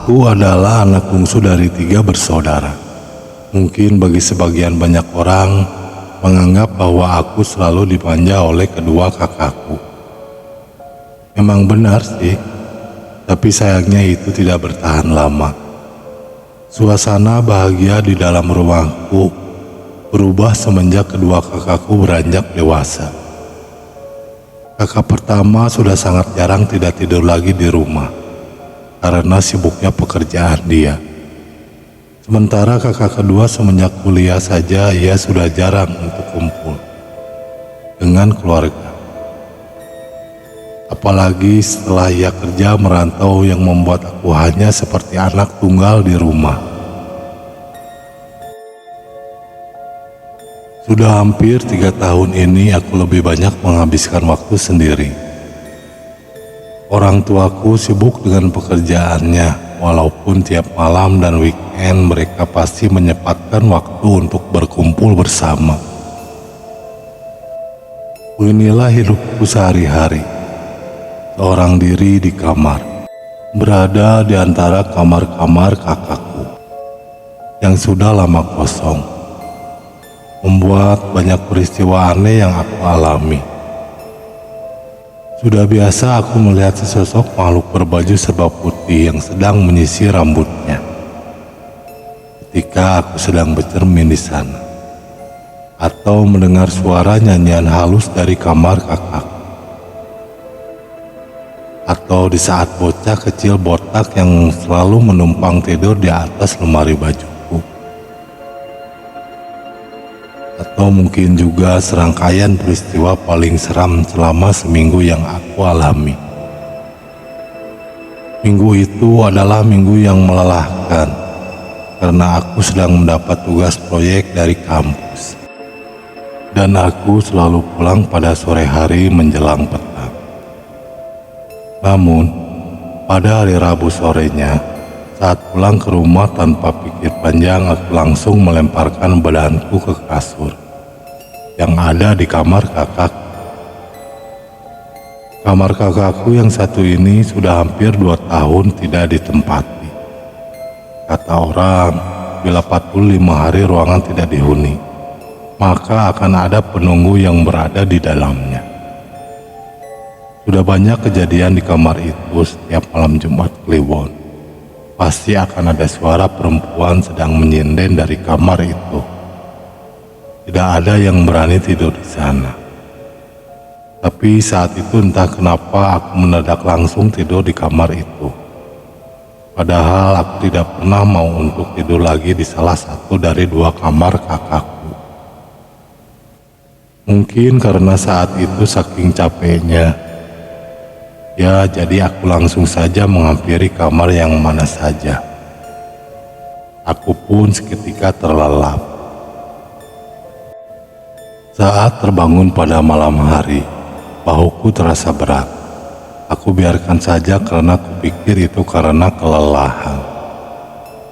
Aku adalah anak bungsu dari 3 bersaudara. Mungkin bagi sebagian banyak orang menganggap bahwa aku selalu dimanja oleh kedua kakakku. Memang benar sih, tapi sayangnya itu tidak bertahan lama. Suasana bahagia di dalam rumahku berubah semenjak kedua kakakku beranjak dewasa. Kakak pertama sudah sangat jarang tidak tidur lagi di rumah karena sibuknya pekerjaan dia. Sementara kakak kedua semenjak kuliah saja ia sudah jarang untuk kumpul dengan keluarga. Apalagi setelah ia kerja merantau yang membuat aku hanya seperti anak tunggal di rumah. Sudah hampir 3 tahun ini aku lebih banyak menghabiskan waktu sendiri. Orang tuaku sibuk dengan pekerjaannya, walaupun tiap malam dan weekend mereka pasti menyempatkan waktu untuk berkumpul bersama. Inilah hidupku sehari-hari, seorang diri di kamar, berada di antara kamar-kamar kakakku yang sudah lama kosong, membuat banyak peristiwa aneh yang aku alami. Sudah biasa aku melihat sesosok makhluk berbaju serba putih yang sedang menyisir rambutnya ketika aku sedang bercermin di sana, atau mendengar suara nyanyian halus dari kamar kakak, atau di saat bocah kecil botak yang selalu menumpang tidur di atas lemari bajuku, atau mungkin juga serangkaian peristiwa paling seram selama seminggu yang aku alami. Minggu itu adalah minggu yang melelahkan karena aku sedang mendapat tugas proyek dari kampus dan aku selalu pulang pada sore hari menjelang petang. Namun pada hari Rabu sorenya, saat pulang ke rumah tanpa pikir panjang, aku langsung melemparkan badanku ke kasur yang ada di kamar kakak. Kamar kakakku yang satu ini sudah hampir 2 tahun tidak ditempati. Kata orang, bila 45 hari ruangan tidak dihuni, maka akan ada penunggu yang berada di dalamnya. Sudah banyak kejadian di kamar itu. Setiap malam Jumat Kliwon pasti akan ada suara perempuan sedang menyinden dari kamar itu. Tidak ada yang berani tidur di sana. Tapi saat itu entah kenapa aku mendadak langsung tidur di kamar itu. Padahal aku tidak pernah mau untuk tidur lagi di salah satu dari 2 kamar kakakku. Mungkin karena saat itu saking capeknya, ya, jadi aku langsung saja menghampiri kamar yang mana saja. Aku pun seketika terlelap. Saat terbangun pada malam hari, bahuku terasa berat. Aku biarkan saja karena kupikir itu karena kelelahan.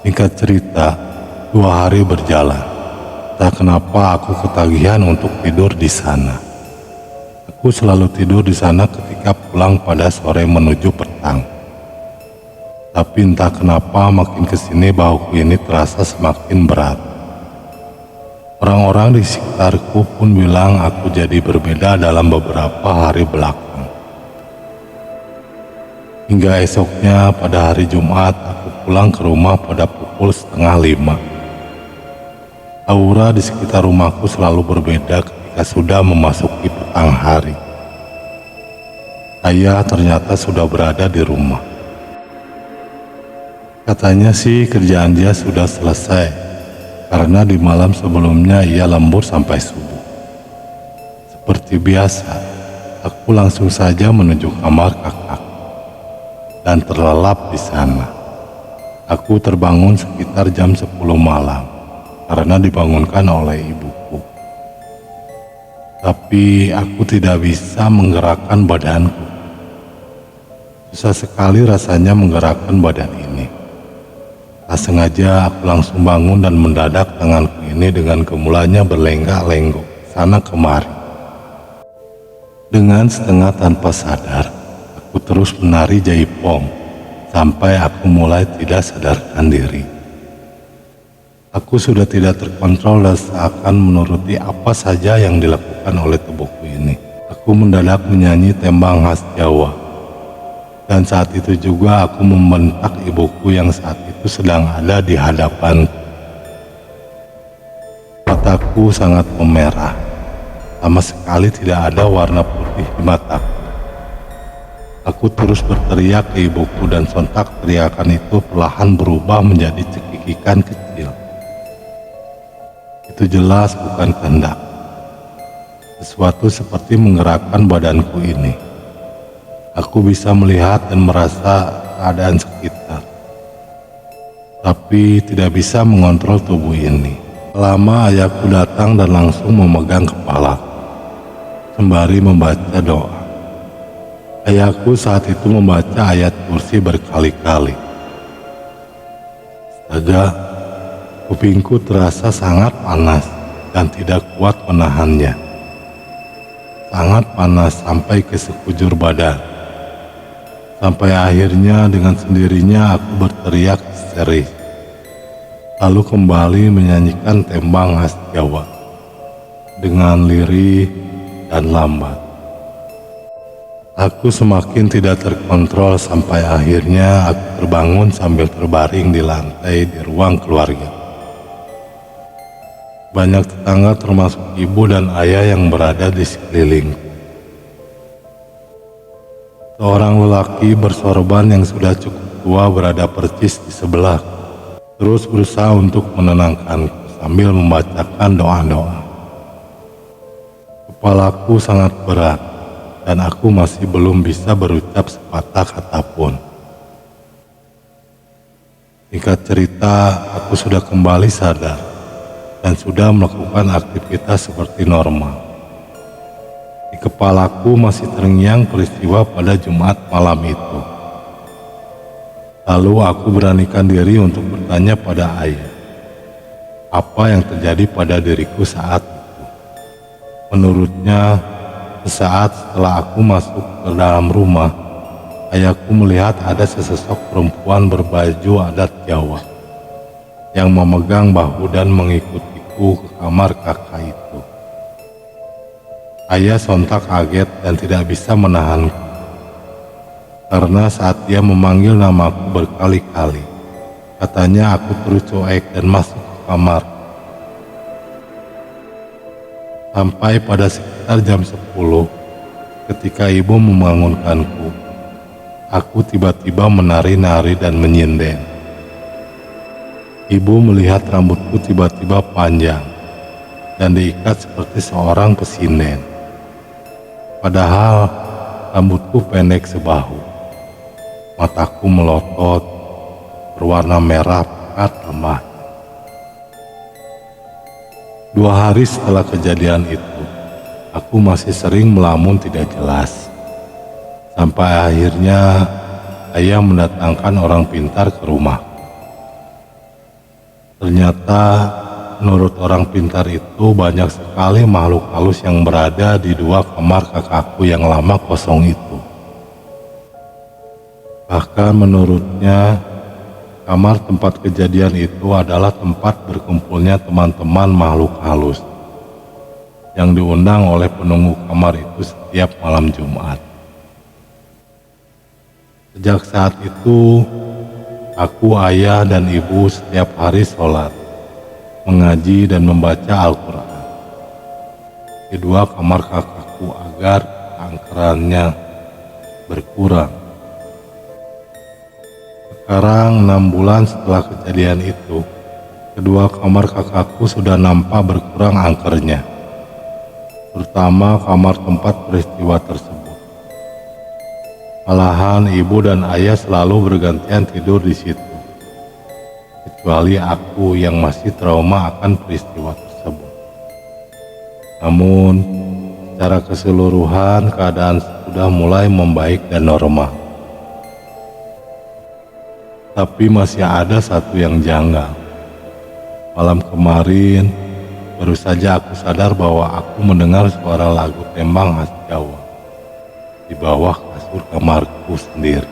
Singkat cerita, 2 hari berjalan. Tak kenapa aku ketagihan untuk tidur di sana. Aku selalu tidur di sana ketika pulang pada sore menuju petang. Tapi entah kenapa makin kesini bahuku ini terasa semakin berat. Orang-orang di sekitarku pun bilang aku jadi berbeda dalam beberapa hari belakang. Hingga esoknya pada hari Jumat aku pulang ke rumah pada pukul 4:30. Aura di sekitar rumahku selalu berbeda ketika sudah memasuki petang hari. Ayah ternyata sudah berada di rumah. Katanya sih kerjaan dia sudah selesai, karena di malam sebelumnya ia lembur sampai subuh. Seperti biasa, aku langsung saja menuju kamar kakak dan terlelap di sana. Aku terbangun sekitar jam 10 malam karena dibangunkan oleh ibuku. Tapi aku tidak bisa menggerakkan badanku. Susah sekali rasanya menggerakkan badan ini. Tak sengaja aku langsung bangun dan mendadak tanganku ini dengan gemulanya berlenggak-lenggok sana kemari. Dengan setengah tanpa sadar, aku terus menari jaipong sampai aku mulai tidak sadarkan diri. Aku sudah tidak terkontrol dan seakan menuruti apa saja yang dilakukan oleh tubuhku ini. Aku mendadak menyanyi tembang khas Jawa. Dan saat itu juga aku membentak ibuku yang saat itu sedang ada di hadapanku. Mataku sangat memerah. Sama sekali tidak ada warna putih di mataku. Aku terus berteriak ke ibuku dan sontak teriakan itu perlahan berubah menjadi cekikikan kecil. Itu jelas bukan kehendak. Sesuatu seperti menggerakkan badanku ini. Aku bisa melihat dan merasa keadaan sekitar, tapi tidak bisa mengontrol tubuh ini. Lama ayahku datang dan langsung memegang kepalaku, sembari membaca doa. Ayahku saat itu membaca ayat kursi berkali-kali. Astaga, kupingku terasa sangat panas dan tidak kuat menahannya. Sangat panas sampai ke sekujur badan. Sampai akhirnya dengan sendirinya aku berteriak histeris. Lalu kembali menyanyikan tembang khas Jawa dengan lirih dan lambat. Aku semakin tidak terkontrol sampai akhirnya aku terbangun sambil terbaring di lantai di ruang keluarga. Banyak tetangga termasuk ibu dan ayah yang berada di sekelilingku. Seorang lelaki bersorban yang sudah cukup tua berada persis di sebelahku, terus berusaha untuk menenangkanku sambil membacakan doa-doa. Kepalaku sangat berat dan aku masih belum bisa berucap sepatah kata pun. Singkat cerita, aku sudah kembali sadar dan sudah melakukan aktivitas seperti normal. Di kepalaku masih terngiang peristiwa pada Jumat malam itu. Lalu aku beranikan diri untuk bertanya pada ayah, apa yang terjadi pada diriku saat itu. Menurutnya, sesaat setelah aku masuk ke dalam rumah, ayahku melihat ada sesosok perempuan berbaju adat Jawa yang memegang bahu dan mengikutiku ke kamar kakak itu. Ayah sontak kaget dan tidak bisa menahanku, karena saat dia memanggil namaku berkali-kali, katanya aku terus cuek dan masuk ke kamar. Sampai pada sekitar jam 10, ketika ibu membangunkanku, aku tiba-tiba menari-nari dan menyinden. Ibu melihat rambutku tiba-tiba panjang dan diikat seperti seorang pesinden. Padahal rambutku pendek sebahu. Mataku melotot, berwarna merah pekat lemah. 2 hari setelah kejadian itu, aku masih sering melamun tidak jelas. Sampai akhirnya ayah mendatangkan orang pintar ke rumah. Ternyata menurut orang pintar itu banyak sekali makhluk halus yang berada di 2 kamar kakakku yang lama kosong itu. Bahkan menurutnya kamar tempat kejadian itu adalah tempat berkumpulnya teman-teman makhluk halus yang diundang oleh penunggu kamar itu setiap malam Jumat. Sejak saat itu, aku, ayah, dan ibu setiap hari sholat, mengaji dan membaca Al-Quran di 2 kamar kakakku agar keangkerannya berkurang. Sekarang 6 bulan setelah kejadian itu, kedua kamar kakakku sudah nampak berkurang angkernya, terutama kamar tempat peristiwa tersebut. Malahan ibu dan ayah selalu bergantian tidur di situ, kecuali aku yang masih trauma akan peristiwa tersebut. Namun, secara keseluruhan keadaan sudah mulai membaik dan normal. Tapi masih ada satu yang janggal. Malam kemarin, baru saja aku sadar bahwa aku mendengar suara lagu tembang khas Jawa di bawah kasur kamarku sendiri.